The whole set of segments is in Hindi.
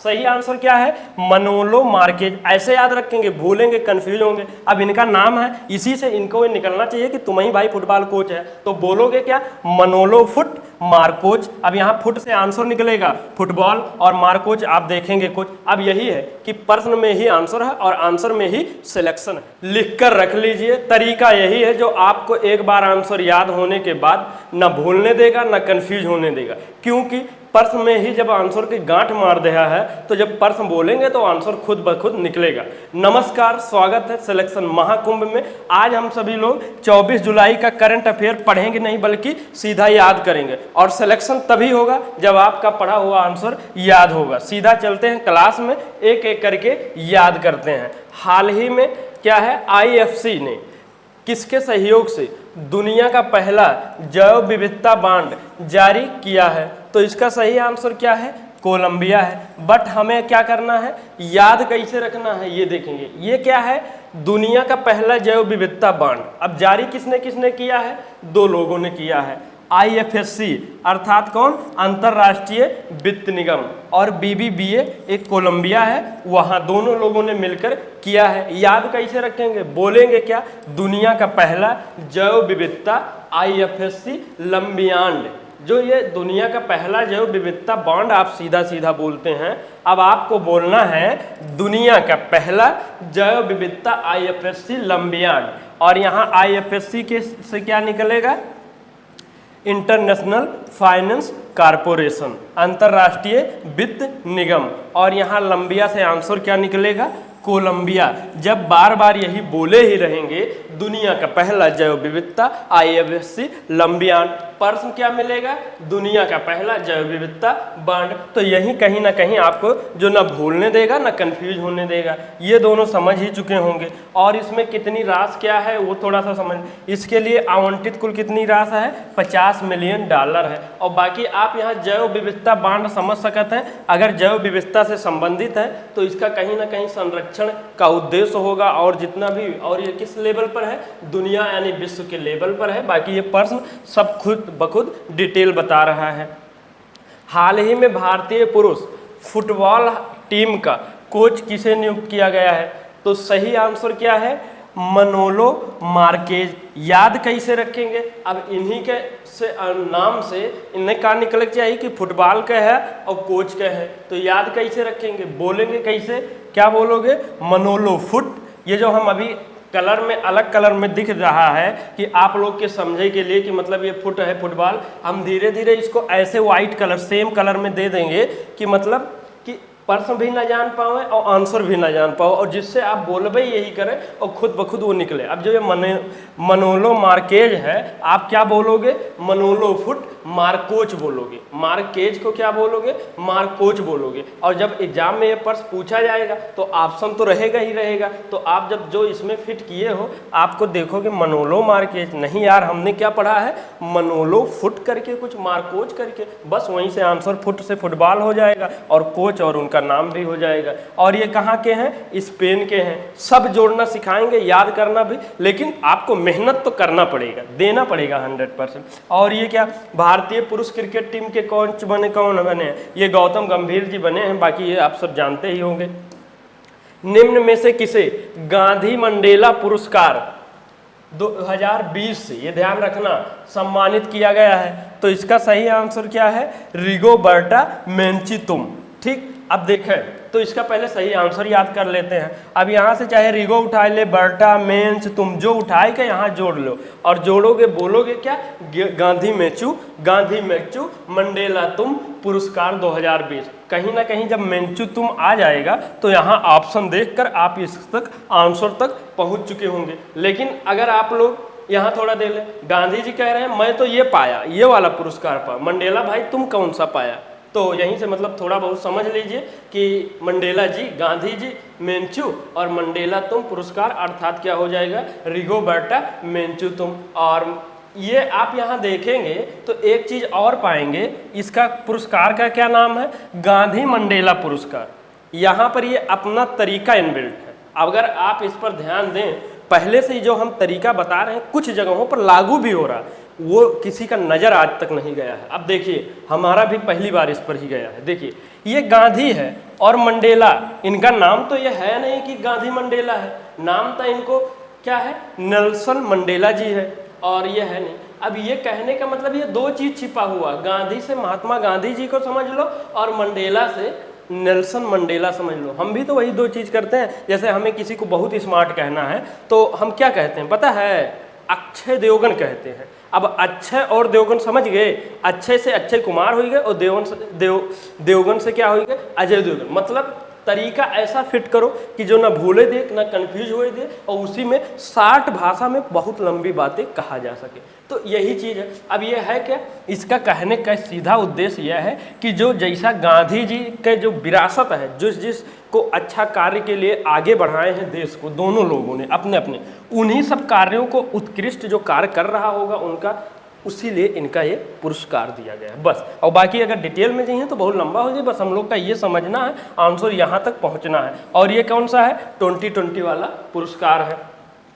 सही आंसर क्या है? मनोलो मार्केज। ऐसे याद रखेंगे, भूलेंगे कंफ्यूज होंगे। अब इनका नाम है, इसी से इनको निकलना चाहिए कि तुम ही भाई फुटबॉल कोच है, तो बोलोगे क्या? मनोलो फुट मार्कोच। अब यहाँ फुट से आंसर निकलेगा फुटबॉल और मार्कोच आप देखेंगे कोच। अब यही है कि प्रश्न में ही आंसर है और आंसर में ही सिलेक्शन है। लिख कर रख लीजिए, तरीका यही है जो आपको एक बार आंसर याद होने के बाद न भूलने देगा न कंफ्यूज होने देगा, क्योंकि प्रश्न में ही जब आंसर की गांठ मार दिया है तो जब प्रश्न बोलेंगे तो आंसर खुद ब खुद निकलेगा। नमस्कार, स्वागत है सिलेक्शन महाकुंभ में। आज हम सभी लोग 24 जुलाई का करंट अफेयर पढ़ेंगे नहीं बल्कि सीधा याद करेंगे, और सिलेक्शन तभी होगा जब आपका पढ़ा हुआ आंसर याद होगा। सीधा चलते हैं क्लास में, एक एक करके याद करते हैं। हाल ही में क्या है, IFC ने किसके सहयोग से दुनिया का पहला जैव विविधता बांड जारी किया है? तो इसका सही आंसर क्या है? कोलंबिया है। बट हमें क्या करना है, याद कैसे रखना है ये देखेंगे। ये क्या है? दुनिया का पहला जैव विविधता बांड। अब जारी किसने किसने किया है? दो लोगों ने किया है। IFSC अर्थात कौन? अंतरराष्ट्रीय वित्त निगम, और BBBA एक कोलंबिया है, वहाँ दोनों लोगों ने मिलकर किया है। याद कैसे रखेंगे? बोलेंगे क्या? दुनिया का पहला जैव विविधता IFSC लंबियांड। जो ये दुनिया का पहला जैव विविधता बॉन्ड आप सीधा सीधा बोलते हैं। अब आपको बोलना है दुनिया का पहला जैव विविधता IFSC लंबियांड, और यहाँ IFSC के से क्या निकलेगा? इंटरनेशनल फाइनेंस कारपोरेशन, अंतरराष्ट्रीय वित्त निगम, और यहाँ लंबिया से आंसर क्या निकलेगा? कोलंबिया। जब बार बार यही बोले ही रहेंगे, दुनिया का पहला जैव विविधता IFSC लंबियांड, प्रश्न क्या मिलेगा? दुनिया का पहला जैव विविधता बांड। तो यही कहीं ना कहीं आपको जो ना भूलने देगा ना कंफ्यूज होने देगा। ये दोनों समझ ही चुके होंगे। और इसमें कितनी राशि क्या है वो थोड़ा सा समझ। इसके लिए आवंटित कुल कितनी राशि है? $50 मिलियन है। और बाकी आप यहाँ जैव विविधता बांड समझ सकते हैं। अगर जैव विविधता से संबंधित है तो इसका कहीं ना कहीं संरक्षण का उद्देश्य होगा, और जितना भी, और ये किस लेवल पर है? दुनिया यानी विश्व के लेवल पर है। बाकी ये प्रश्न सब खुद बखुद डिटेल बता रहा है। हाल ही में भारतीय पुरुष फुटबॉल टीम का कोच किसे नियुक्त किया गया है? तो सही आंसर क्या है? मनोलो मार्केज। याद कैसे रखेंगे? अब इन्हीं के से नाम से इन्हें कहा निकल चाहिए कि फुटबॉल का है और कोच का है। तो याद कैसे रखेंगे? बोलेंगे कैसे? क्या बोलोगे? मनोलो फुट। ये जो हम अभी कलर में, अलग कलर में दिख रहा है कि आप लोग के समझे के लिए कि मतलब ये फुट है फुटबॉल, हम धीरे धीरे इसको ऐसे वाइट कलर सेम कलर में दे देंगे कि मतलब कि प्रश्न भी ना जान पाओ और आंसर भी ना जान पाओ, और जिससे आप बोलबे यही करें और खुद ब खुद वो निकले। अब जो ये मनोलो मार्केज है, आप क्या बोलोगे? मनोलो फुट मार्कोच बोलोगे। मार्केज को क्या बोलोगे? मार्कोच बोलोगे। और जब एग्जाम में ये प्रश्न पूछा जाएगा तो ऑप्शन तो रहेगा ही रहेगा। तो आप जब जो इसमें फिट किए हो आपको देखोगे मनोलो मार्केज। नहीं यार, हमने क्या पढ़ा है? मनोलो फुट करके कुछ मार्कोच करके, बस वहीं से आंसर फुट से फुटबॉल हो जाएगा और कोच और उनका नाम भी हो जाएगा। और ये कहाँ के हैं? स्पेन के हैं। सब जोड़ना सिखाएंगे, याद करना भी, लेकिन आपको मेहनत तो करना पड़ेगा, देना पड़ेगा 100%। और ये क्या, भारतीय पुरुष क्रिकेट टीम के कोच बने, कौन बने? ये गौतम गंभीर जी बने हैं। बाकी ये आप सब जानते ही होंगे। निम्न में से किसे गांधी मंडेला पुरस्कार 2020 से, ये ध्यान रखना, सम्मानित किया गया है? तो इसका सही आंसर क्या है? रिगोबर्टा मेंचितुम। ठीक, अब देखें तो इसका पहले सही आंसर याद कर लेते हैं। अब यहाँ से चाहे रिगो उठा ले, बर्टा, मेंच, तुम जो उठाए के यहाँ जोड़ लो, और जोड़ोगे बोलोगे क्या? गांधी मेचू मंडेला तुम पुरस्कार 2020। कहीं ना कहीं जब मेंचू तुम आ जाएगा तो यहाँ ऑप्शन देखकर आप इस तक आंसर तक पहुँच चुके होंगे। लेकिन अगर आप लोग यहाँ थोड़ा दे लें, गांधी जी कह रहे हैं मैं तो ये पाया, ये वाला पुरस्कार पाया, मंडेला भाई तुम कौन सा पाया? तो यहीं से मतलब थोड़ा बहुत समझ लीजिए कि मंडेला जी, गांधी जी, मेंचू, और मंडेला तुम पुरस्कार अर्थात क्या हो जाएगा? रिगोबर्टा मेंचू तुम। और ये आप यहाँ देखेंगे तो एक चीज़ और पाएंगे, इसका पुरस्कार का क्या नाम है? गांधी मंडेला पुरस्कार। यहाँ पर ये अपना तरीका इनबिल्ट है। अगर आप इस पर ध्यान दें, पहले से ही जो हम तरीका बता रहे हैं कुछ जगहों पर लागू भी हो रहा है, वो किसी का नज़र आज तक नहीं गया है। अब देखिए, हमारा भी पहली बार इस पर ही गया है। देखिए ये गांधी है और मंडेला, इनका नाम तो ये है नहीं कि गांधी मंडेला है, नाम तो इनको क्या है, नेल्सन मंडेला जी है, और ये है नहीं। अब ये कहने का मतलब ये दो चीज छिपा हुआ, गांधी से महात्मा गांधी जी को समझ लो और मंडेला से नेल्सन मंडेला समझ लो। हम भी तो वही दो चीज करते हैं। जैसे हमें किसी को बहुत स्मार्ट कहना है तो हम क्या कहते हैं पता है, अक्षय देवगन कहते हैं। अब अक्षय और देवगन समझ गए, अक्षय से अक्षय कुमार हो गए और देवगन से क्या हो गए, अजय देवगन। मतलब तरीका ऐसा फिट करो कि जो ना भूले दे ना कंफ्यूज हुए दे, और उसी में 60 भाषा में बहुत लंबी बातें कहा जा सके। तो यही चीज़ है। अब यह है क्या, इसका कहने का सीधा उद्देश्य यह है कि जो जैसा गांधी जी के जो विरासत है, जिसको अच्छा कार्य के लिए आगे बढ़ाए हैं देश को, दोनों लोगों ने अपने अपने, उन्हीं सब कार्यों को उत्कृष्ट जो कार्य कर रहा होगा उनका, उसी लिए इनका ये पुरस्कार दिया गया है बस। और बाकी अगर डिटेल में चाहिए तो बहुत लंबा हो जाए, बस हम लोग का ये समझना है, आंसर यहाँ तक पहुँचना है। और ये कौन सा है, 2020 वाला पुरस्कार है।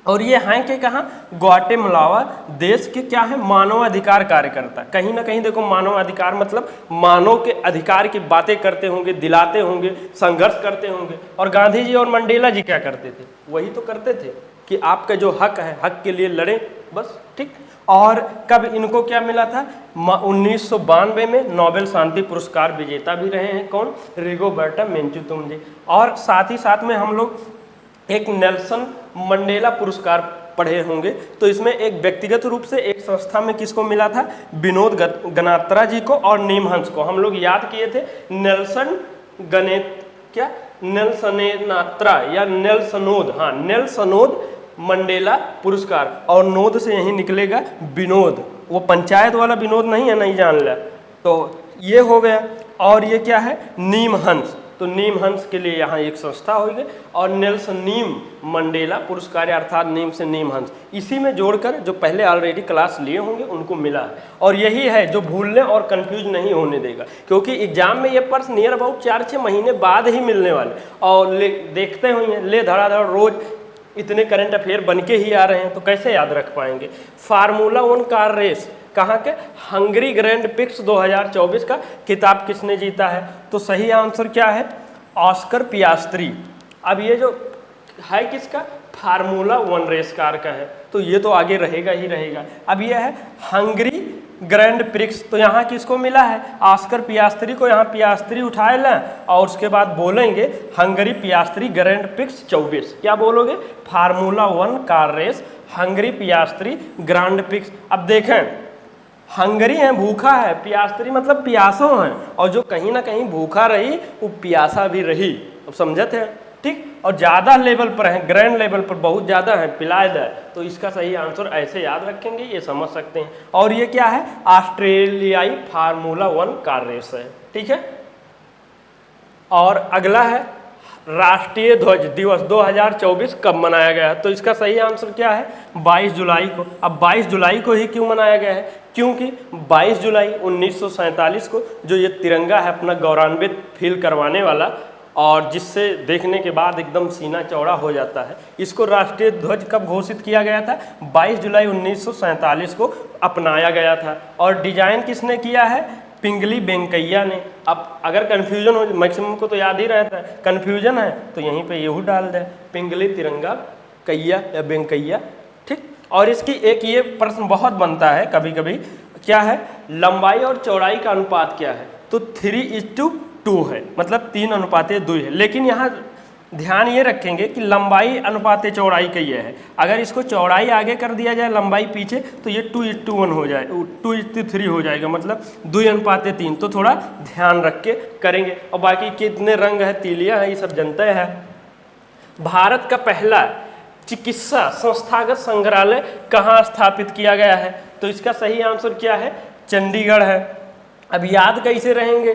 और ये हैं कि कहाँ, ग्वाटेमाला देश के क्या है, मानवाधिकार कार्यकर्ता। कहीं ना कहीं देखो मानवाधिकार मतलब मानव के अधिकार की बातें करते होंगे, दिलाते होंगे, संघर्ष करते होंगे। और गांधी जी और मंडेला जी क्या करते थे, वही तो करते थे कि आपका जो हक है, हक के लिए लड़ें बस, ठीक। और कब इनको क्या मिला था, 1992 में नोबेल शांति पुरस्कार विजेता भी रहे हैं कौन, रिगोबर्टा मेंचुतुम जी। और साथ ही साथ में हम लोग एक नेल्सन मंडेला पुरस्कार पढ़े होंगे, तो इसमें एक व्यक्तिगत रूप से एक संस्था में किसको मिला था, विनोद गनात्रा जी को और नीम हंस को। हम लोग याद किए थे नेल्सनेनात्रा या नेल्सनोद, हाँ नेल्सनोद मंडेला पुरस्कार, और नोद से यही निकलेगा विनोद, वो पंचायत वाला विनोद नहीं है, नहीं जान लिया तो ये हो गया। और ये क्या है, नीम हंस, तो नीम हंस के लिए यहाँ एक संस्था हो गई। और नेल्सन नीम मंडेला पुरस्कार अर्थात नीम से नीम हंस, इसी में जोड़कर जो पहले ऑलरेडी क्लास लिए होंगे उनको मिला है। और यही है जो भूलने और कंफ्यूज नहीं होने देगा, क्योंकि एग्जाम में ये प्रश्न नियर अबाउट 4-6 महीने बाद ही मिलने वाले। और देखते हुए ले धड़ाधड़ रोज इतने करंट अफेयर बन के ही आ रहे हैं, तो कैसे याद रख पाएंगे। फार्मूला 1 कार रेस कहाँ के, हंगरी ग्रैंड प्रिक्स 2024 का खिताब किसने जीता है, तो सही आंसर क्या है, ऑस्कर पियास्त्री। अब ये जो है किसका, फार्मूला 1 रेस कार का है, तो ये तो आगे रहेगा ही रहेगा। अब ये है हंगरी ग्रैंड प्रिक्स, तो यहाँ किसको मिला है, ऑस्कर पियास्त्री को। यहाँ पियास्त्री उठाए लें और उसके बाद बोलेंगे हंगरी पियास्त्री ग्रैंड प्रिक्स 24। क्या बोलोगे, formula 1 car race Hungary Piastri grand prix. अब देखें हंगरी है, भूखा है, पियास्त्री मतलब प्यासों है, और जो कहीं ना कहीं भूखा रही वो प्यासा भी रही। अब समझते हैं, ठीक। और ज़्यादा लेवल पर है, ग्रैंड लेवल पर बहुत ज़्यादा है, पिलायद है, तो इसका सही आंसर ऐसे याद रखेंगे, ये समझ सकते हैं। और ये क्या है, ऑस्ट्रेलियाई फार्मूला 1 कार रेस है, ठीक है। और अगला है राष्ट्रीय ध्वज दिवस 2024 कब मनाया गया है, तो इसका सही आंसर क्या है, 22 जुलाई को। अब 22 जुलाई को ही क्यों मनाया गया है, क्योंकि 22 जुलाई 1947 को जो ये तिरंगा है अपना गौरवान्वित फील करवाने वाला, और जिससे देखने के बाद एकदम सीना चौड़ा हो जाता है, इसको राष्ट्रीय ध्वज कब घोषित किया गया था, 22 जुलाई 1947 को अपनाया गया था। और डिजाइन किसने किया है, पिंगली वेंकैया ने। अब अगर कन्फ्यूजन हो, मैक्सिमम को तो याद ही रहता है, कन्फ्यूजन है तो यहीं पे यहू डाल दे, पिंगली तिरंगा कैया या वेंकैया, ठीक। और इसकी एक ये प्रश्न बहुत बनता है कभी कभी, क्या है, लंबाई और चौड़ाई का अनुपात क्या है, तो 3:2 है, मतलब 3:2 है। लेकिन यहाँ ध्यान ये रखेंगे कि लंबाई अनुपात चौड़ाई का ये है, अगर इसको चौड़ाई आगे कर दिया जाए लंबाई पीछे तो ये 2:1 हो जाए, 2:3 हो जाएगा, मतलब 2:3। तो थोड़ा ध्यान रख के करेंगे। और बाकी कितने रंग है, तीलियाँ हैं, ये सब जनता है। भारत का पहला चिकित्सा संस्थागत संग्रहालय कहाँ स्थापित किया गया है, तो इसका सही आंसर क्या है, चंडीगढ़ है। अब याद कैसे रहेंगे,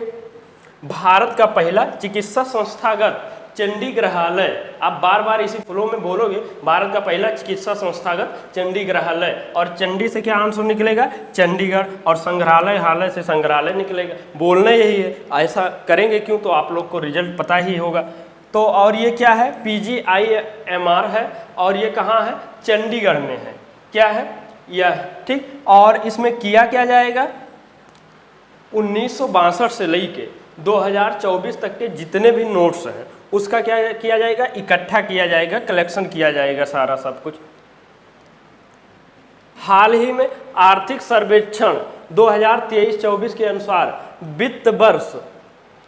भारत का पहला चिकित्सा संस्थागत चंडीगढ़ालय, आप बार बार इसी फ्लो में बोलोगे, भारत का पहला चिकित्सा संस्थागत चंडीगढ़ालय। और चंडी से क्या आंसर निकलेगा, चंडीगढ़, और संग्रहालय हालय से संग्रहालय निकलेगा। बोलना यही है, ऐसा करेंगे क्यों, तो आप लोग को रिजल्ट पता ही होगा। तो और ये क्या है, PGIMR है, और ये कहाँ है, चंडीगढ़ में है, क्या है यह, ठीक। और इसमें किया क्या जाएगा, 1962 से लेके 2024 तक के जितने भी नोट्स हैं उसका क्या किया जाएगा, इकट्ठा किया जाएगा, कलेक्शन किया जाएगा सारा सब कुछ। हाल ही में आर्थिक सर्वेक्षण 2023-24 के अनुसार वित्त वर्ष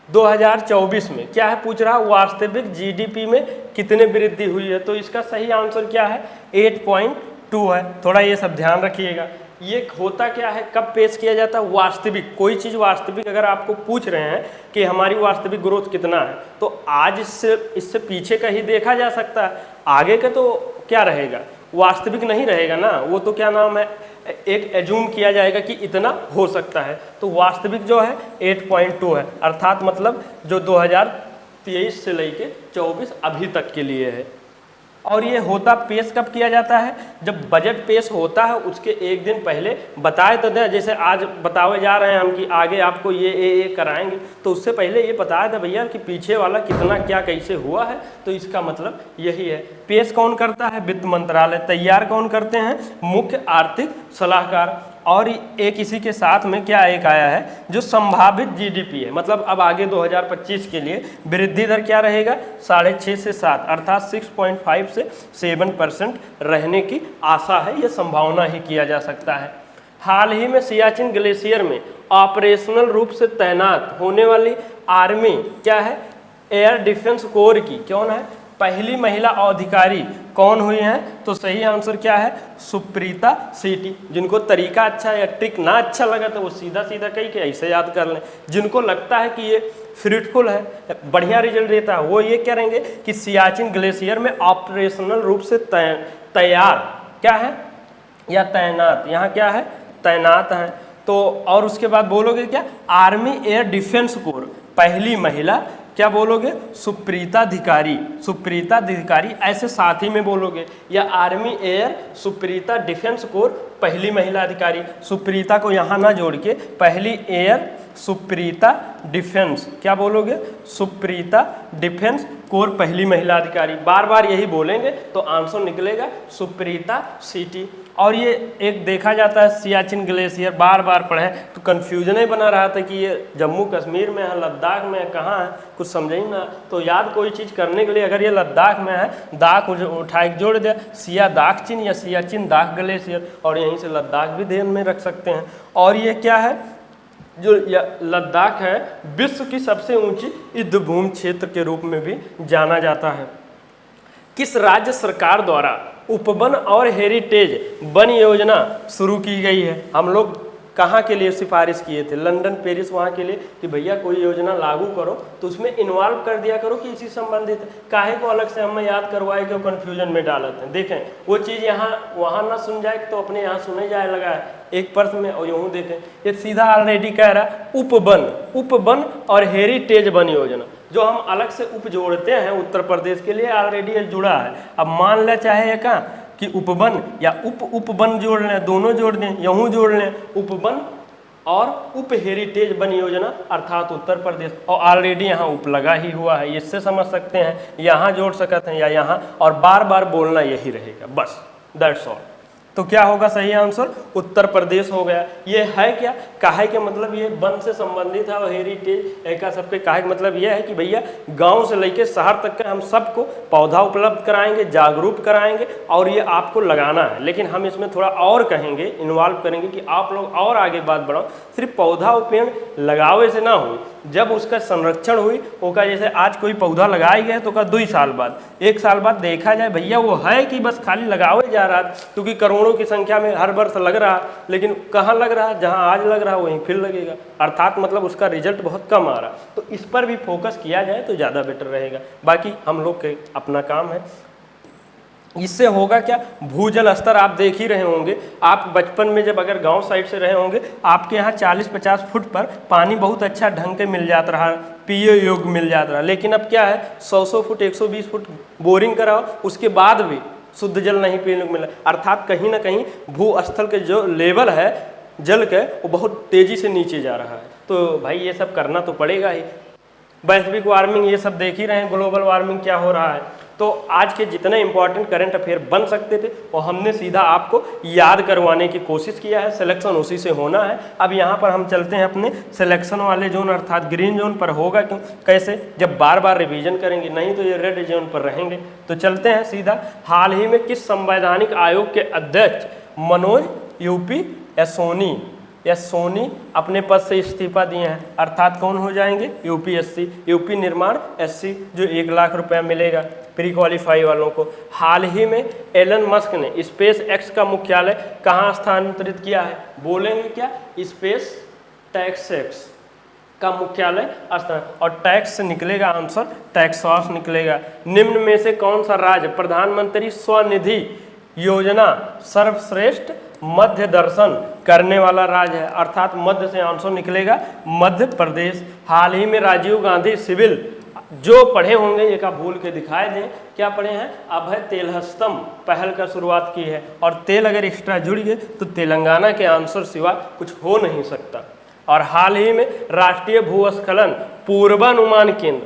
2024 में क्या है पूछ रहा, वास्तविक जीडीपी में कितने वृद्धि हुई है। तो इसका सही आंसर क्या है, 8.2 है। थोड़ा ये सब ध्यान रखिएगा। ये होता क्या है, कब पेश किया जाता है, वास्तविक, कोई चीज़ वास्तविक अगर आपको पूछ रहे हैं कि हमारी वास्तविक ग्रोथ कितना है, तो आज इससे पीछे का ही देखा जा सकता है, आगे का तो क्या रहेगा, वास्तविक नहीं रहेगा ना, वो तो क्या नाम है, एक एज्यूम किया जाएगा कि इतना हो सकता है। तो वास्तविक जो है 8.2 है, अर्थात मतलब जो 2023 से लेके 24 अभी तक के लिए है। और ये होता पेश कब किया जाता है, जब बजट पेश होता है उसके एक दिन पहले बताए तो दें, जैसे आज बतावे जा रहे हैं हम कि आगे आपको ये कराएंगे, तो उससे पहले ये बताया था भैया कि पीछे वाला कितना क्या कैसे हुआ है। तो इसका मतलब यही है। पेश कौन करता है, वित्त मंत्रालय। तैयार कौन करते हैं, मुख्य आर्थिक सलाहकार। और एक इसी के साथ में क्या एक आया है, जो संभावित जीडीपी है, मतलब अब आगे 2025 के लिए वृद्धि दर क्या रहेगा, 6.5 से 7, अर्थात 6.5 से 7% रहने की आशा है, ये संभावना ही किया जा सकता है। हाल ही में सियाचिन ग्लेशियर में ऑपरेशनल रूप से तैनात होने वाली आर्मी क्या है, एयर डिफेंस कोर की कौन है, पहली महिला अधिकारी कौन हुई हैं। तो सही आंसर क्या है, सुप्रीता सेठी। जिनको तरीका अच्छा या ट्रिक ना अच्छा लगा तो वो सीधा सीधा कही कि ऐसे याद कर लें। जिनको लगता है कि ये फ्रूटफुल है, बढ़िया रिजल्ट देता है, वो ये करेंगे कि सियाचिन ग्लेशियर में ऑपरेशनल रूप से तैयार क्या है या तैनात, यहाँ क्या है, तैनात है। तो और उसके बाद बोलोगे क्या, आर्मी एयर डिफेंस कोर पहली महिला क्या बोलोगे, सुप्रीता अधिकारी, सुप्रीता अधिकारी ऐसे साथ ही में बोलोगे, या आर्मी एयर सुप्रीता डिफेंस कोर पहली महिला अधिकारी। सुप्रीता को यहाँ ना जोड़ के पहली एयर सुप्रीता डिफेंस क्या बोलोगे, सुप्रीता डिफेंस कोर पहली महिला अधिकारी। बार बार यही बोलेंगे तो आंसर निकलेगा सुप्रीता सिटी। और ये एक देखा जाता है सियाचिन ग्लेशियर, बार बार पढ़े तो कन्फ्यूजन ही बना रहा था कि ये जम्मू कश्मीर में है, लद्दाख में है, कहाँ है, कुछ समझे ही ना। तो याद कोई चीज़ करने के लिए अगर ये लद्दाख में है, दाख उठा के जोड़ दिया, सिया दाख चिन या सियाचिन दाख ग्लेशियर, और यहीं से लद्दाख भी ध्यान में रख सकते हैं। और ये क्या है, जो लद्दाख है विश्व की सबसे ऊंची युद्धभूमि क्षेत्र के रूप में भी जाना जाता है। किस राज्य सरकार द्वारा उपवन और हेरिटेज वन योजना शुरू की गई है। हम लोग कहाँ के लिए सिफारिश किए थे, लंदन पेरिस वहाँ के लिए कि भैया कोई योजना लागू करो तो उसमें इन्वॉल्व कर दिया करो कि इसी संबंधित है। काहे को अलग से हमें याद करवाए कि कन्फ्यूजन में डालते हैं। देखें वो चीज़ यहाँ वहाँ ना सुन जाए तो अपने यहाँ सुने जाए लगा है एक प्रश्न में, और यूँ देखें ये सीधा ऑलरेडी कह रहा उपवन और हेरिटेज वन योजना, जो हम अलग से उप जोड़ते हैं उत्तर प्रदेश के लिए ऑलरेडी जुड़ा है। अब मान ले चाहे ये कहाँ कि उपवन या उपवन जोड़ लें, दोनों जोड़ दें, यूँ जोड़ लें, उपवन और उप हेरिटेज वन योजना अर्थात उत्तर प्रदेश, और ऑलरेडी यहाँ उप लगा ही हुआ है, इससे समझ सकते हैं, यहाँ जोड़ सकते हैं या यहाँ, और बार बार बोलना यही रहेगा बस, दैट्स ऑल। तो क्या होगा सही आंसर, उत्तर प्रदेश हो गया। ये है क्या, काहे के मतलब ये वन से संबंधित है और हेरिटेज एक सबके काहे के मतलब ये है कि भैया गांव से लेके शहर तक का हम सबको पौधा उपलब्ध कराएंगे, जागरूक कराएंगे, और ये आपको लगाना है। लेकिन हम इसमें थोड़ा और कहेंगे, इन्वॉल्व करेंगे कि आप लोग और आगे बात बढ़ाओ। सिर्फ पौधा और पेड़ लगावे से ना हो, जब उसका संरक्षण हुई होगा, जैसे आज कोई पौधा लगाया गया तो का 2 साल बाद 1 साल बाद देखा जाए भैया वो है कि बस खाली लगावे जा रहा, क्योंकि करोड़ों की संख्या में हर वर्ष लग रहा, लेकिन कहाँ लग रहा, जहाँ आज लग रहा वहीं फिर लगेगा, अर्थात मतलब उसका रिजल्ट बहुत कम आ रहा। तो इस पर भी फोकस किया जाए तो ज़्यादा बेटर रहेगा। बाकी हम लोग के अपना काम है। इससे होगा क्या, भूजल स्तर आप देख ही रहे होंगे, आप बचपन में जब अगर गांव साइड से रहे होंगे, आपके यहाँ 40-50 फुट पर पानी बहुत अच्छा ढंग के मिल जाता रहा, पिए योग्य मिल जाता रहा। लेकिन अब क्या है, 100 फुट 120 फुट बोरिंग कराओ, उसके बाद भी शुद्ध जल नहीं पीने को मिला, अर्थात कहीं ना कहीं भूस्थल के जो लेवल है जल के वो बहुत तेज़ी से नीचे जा रहा है। तो भाई ये सब करना तो पड़ेगा ही। वैश्विक वार्मिंग ये सब देख ही रहे हैं, ग्लोबल वार्मिंग क्या हो रहा है। तो आज के जितने इंपॉर्टेंट करंट अफेयर बन सकते थे वो हमने सीधा आपको याद करवाने की कोशिश किया है। सिलेक्शन उसी से होना है। अब यहाँ पर हम चलते हैं अपने सिलेक्शन वाले जोन अर्थात ग्रीन जोन पर। होगा क्यों, कैसे, जब बार बार रिवीजन करेंगे, नहीं तो ये रेड जोन पर रहेंगे। तो चलते हैं सीधा। हाल ही में किस संवैधानिक आयोग के अध्यक्ष मनोज सोनी अपने पद से इस्तीफा दिए हैं, अर्थात कौन हो जाएंगे, यूपीएससी, यूपी निर्माण एससी, जो 1 लाख रुपया मिलेगा प्री क्वालिफाई वालों को। हाल ही में एलन मस्क ने स्पेस एक्स का मुख्यालय कहाँ स्थानांतरित किया है, बोलेंगे क्या, स्पेस टैक्स का मुख्यालय स्थान, और टैक्स से निकलेगा आंसर टेक्सास निकलेगा। निम्न में से कौन सा राज्य प्रधानमंत्री स्वनिधि योजना सर्वश्रेष्ठ मध्य दर्शन करने वाला राज्य है, अर्थात मध्य से आंसर निकलेगा मध्य प्रदेश। हाल ही में राजीव गांधी सिविल, जो पढ़े होंगे एक आप भूल के दिखाए दें, क्या पढ़े हैं, अभय तेलहस्तम पहल का शुरुआत की है, और तेल अगर एक्स्ट्रा जुड़ गए तो तेलंगाना के आंसर सिवा कुछ हो नहीं सकता। और हाल ही में राष्ट्रीय भूस्खलन पूर्वानुमान केंद्र,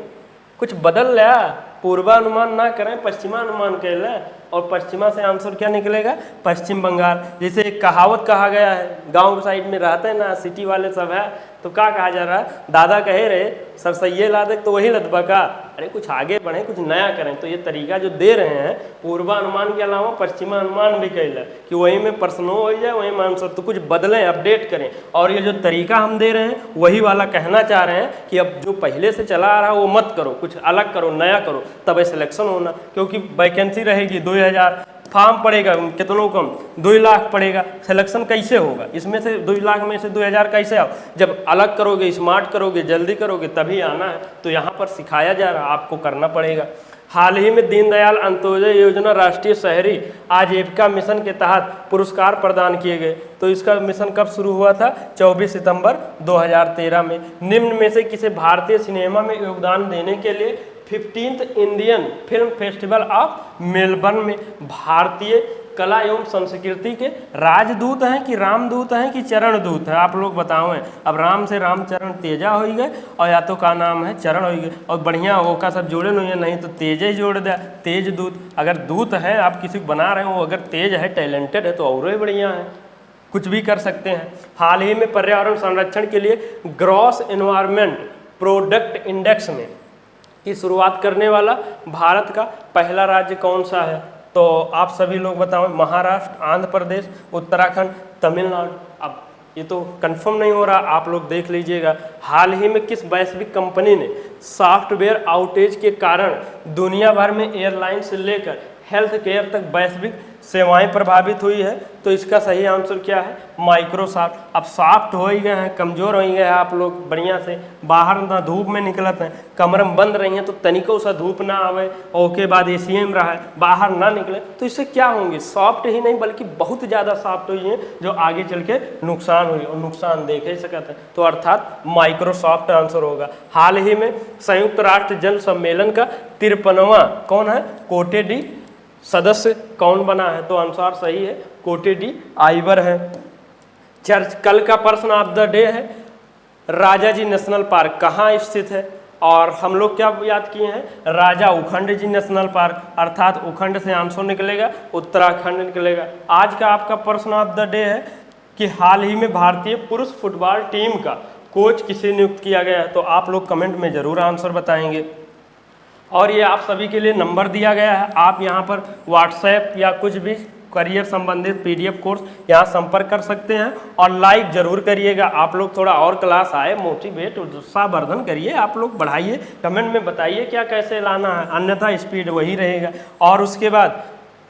कुछ बदल लिया, पूर्वानुमान ना करें पश्चिमानुमान कह लें, और पश्चिमा से आंसर क्या निकलेगा, पश्चिम बंगाल। जैसे एक कहावत कहा गया है, गांव साइड में रहते हैं ना, सिटी वाले सब है, तो क्या कहा जा रहा है, दादा कहे रहे सरसैये ला दे तो वही लदबा का, अरे कुछ आगे बढ़ें, कुछ नया करें। तो ये तरीका जो दे रहे हैं पूर्वानुमान के अलावा पश्चिमानुमान भी कह लें कि वही में प्रश्नों हो जाए वही में आंसर, तो कुछ बदलें, अपडेट करें। और ये जो तरीका हम दे रहे हैं वही वाला कहना चाह रहे हैं कि अब जो पहले से चला आ रहा है वो मत करो, कुछ अलग करो, नया करो, तब सिलेक्शन होना। क्योंकि वैकेंसी रहेगी 2000, फॉर्म पड़ेगा कितनों कम, 2 लाख पड़ेगा, सिलेक्शन कैसे होगा, इसमें से 2 लाख में से 2000 कैसे आओ, जब अलग करोगे, स्मार्ट करोगे, जल्दी करोगे तभी आना है। तो यहाँ पर सिखाया जा रहा है, आपको करना पड़ेगा। हाल ही में दीनदयाल अंत्योदय योजना राष्ट्रीय शहरी आजीविका मिशन के तहत पुरस्कार प्रदान किए गए। तो इसका मिशन कब शुरू हुआ था, 24 सितंबर 2013 में। निम्न में से किसी भारतीय सिनेमा में योगदान देने के लिए 15th Indian film festival of Melbourne में भारतीय कला एवं संस्कृति के राजदूत हैं कि रामदूत हैं कि चरण दूत हैं, आप लोग बताओ। अब राम से रामचरण तेजा हो गए, और या तो का नाम है चरण हो गए, और बढ़िया वो का सब जोड़े नहीं तो तेज ही जोड़ दिया, तेज दूत। अगर दूत है, आप किसी को बना रहे हो, अगर तेज है, टैलेंटेड है, तो और ही बढ़िया है, कुछ भी कर सकते हैं। हाल ही में पर्यावरण संरक्षण के लिए ग्रॉस एनवायरनमेंट प्रोडक्ट इंडेक्स में की शुरुआत करने वाला भारत का पहला राज्य कौन सा है, तो आप सभी लोग बताओ, महाराष्ट्र, आंध्र प्रदेश, उत्तराखंड, तमिलनाडु। अब ये तो कंफर्म नहीं हो रहा, आप लोग देख लीजिएगा। हाल ही में किस वैश्विक कंपनी ने सॉफ्टवेयर आउटेज के कारण दुनिया भर में एयरलाइन से लेकर हेल्थ केयर तक वैश्विक सेवाएं प्रभावित हुई है, तो इसका सही आंसर क्या है, माइक्रोसॉफ्ट। अब सॉफ्ट हो ही गए हैं, कमज़ोर हो ही गए हैं आप लोग, बढ़िया से बाहर ना धूप में निकलते हैं, कमरे में बंद रही हैं तो तनिको सा धूप ना आवे, और के बाद एसी में रहा है, बाहर ना निकले, तो इससे क्या होंगे, सॉफ्ट ही नहीं बल्कि बहुत ज़्यादा सॉफ्ट हुई हैं, जो आगे चल के नुकसान हुई, और नुकसान देख ही सकते हैं, तो अर्थात माइक्रोसॉफ्ट आंसर होगा। हाल ही में संयुक्त राष्ट्र जल सम्मेलन का 53वां कौन है, कोटे डी सदस्य कौन बना है, तो आंसर सही है कोटे डी आइवर है। चर्च कल का प्रश्न ऑफ द डे है, राजा जी नेशनल पार्क कहाँ स्थित है, और हम लोग क्या याद किए हैं, राजा उखंड जी नेशनल पार्क, अर्थात उखंड से आंसर निकलेगा उत्तराखंड निकलेगा। आज का आपका प्रश्न ऑफ द डे है कि हाल ही में भारतीय पुरुष फुटबॉल टीम का कोच किसे नियुक्त किया गया है, तो आप लोग कमेंट में जरूर आंसर बताएंगे। और ये आप सभी के लिए नंबर दिया गया है, आप यहाँ पर व्हाट्सएप या कुछ भी करियर संबंधित पीडीएफ कोर्स यहाँ संपर्क कर सकते हैं, और लाइक जरूर करिएगा। आप लोग थोड़ा और क्लास आए, मोटिवेट उत्साहवर्धन करिए, आप लोग बढ़ाइए, कमेंट में बताइए क्या कैसे लाना है, अन्यथा स्पीड वही रहेगा। और उसके बाद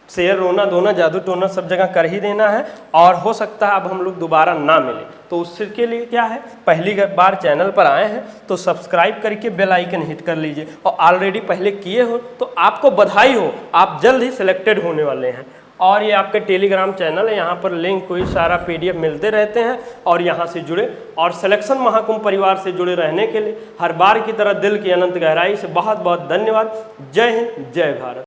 शेयर, रोना धोना, जादू टोना सब जगह कर ही देना है, और हो सकता है अब हम लोग दोबारा ना मिले, तो उसके लिए क्या है, पहली बार चैनल पर आए हैं तो सब्सक्राइब करके बेल आइकन हिट कर लीजिए, और ऑलरेडी पहले किए हो तो आपको बधाई हो, आप जल्द ही सिलेक्टेड होने वाले हैं। और ये आपके टेलीग्राम चैनल है, यहाँ पर लिंक कोई सारा पीडीएफ मिलते रहते हैं, और यहाँ से जुड़े, और सिलेक्शन महाकुंभ परिवार से जुड़े रहने के लिए हर बार की तरह दिल की अनंत गहराई से बहुत बहुत धन्यवाद। जय हिंद, जय भारत।